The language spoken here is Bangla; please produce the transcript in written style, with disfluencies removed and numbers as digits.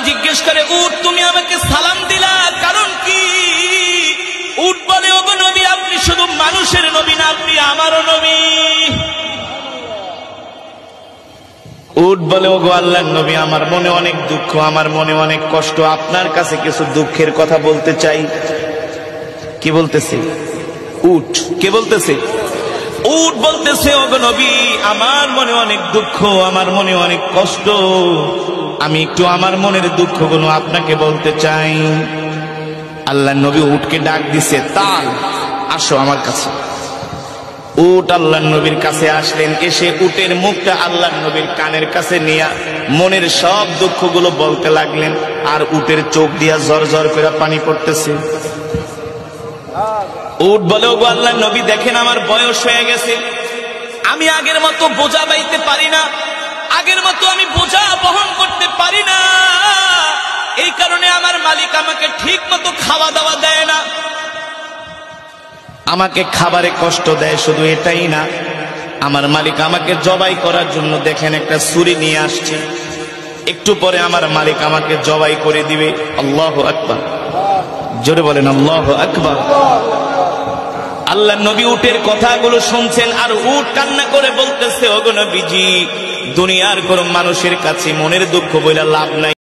জিজ্ঞেস করে, উট তুমি আমাকে সালাম দিলা কারণ কি? উট বলে, ওগো নবী, আপনি শুধু মানুষের নবী না, আপনি আমারও নবী। উট বলে, ওগো আল্লাহর নবী, আমার মনে অনেক দুঃখ, আমার মনে অনেক কষ্ট, আপনার কাছে কিছু দুঃখের কথা বলতে চাই। কি বলতেছে উট? কে বলতেছে? উট বলতেছে, ওগো নবী, আমার মনে অনেক দুঃখ, আমার মনে অনেক কষ্ট, আমি একটু আমার মনের দুঃখগুলো আপনাকে বলতে চাই। আল্লাহর নবী উটকে ডাক দিছে, তাল, আসো আমার কাছে। উট আল্লাহর নবীর কাছে আসলেন। এসে উটের মুখটা আল্লাহর নবীর কানের কাছে নিয়ে মনের সব দুঃখগুলো বলতে লাগলেন। আর উটের চোখ দিয়া ঝর ঝর করে পানি পড়তেছে। উট বলে, ওগো আল্লাহর নবী, দেখেন আমার বয়স হয়ে গেছে, আমি আগের মতো বোঝা বাইতে পারি না, আগের মতো আমি বোঝা বহন করতে পারি না, এই কারণে আমার মালিক আমাকে ঠিক মতো খাওয়া দাওয়া দেয় না, আমাকে খাবারে কষ্ট দেয়। শুধু এটাই না, আমার মালিক আমাকে জবাই করার জন্য দেখেন একটা ছুরি নিয়ে আসছে, একটু পরে আমার মালিক আমাকে জবাই করে দিবে। আল্লাহু আকবার, জোরে বলেন আল্লাহু আকবার। আল্লাহর নবী উটের কথাগুলো শুনছেন, আর উট কান্না করে বলতেছে, ওগো নবীজি, দুনিয়ার কোন মানুষের কাছে মনের দুঃখ বইলা লাভ নাই।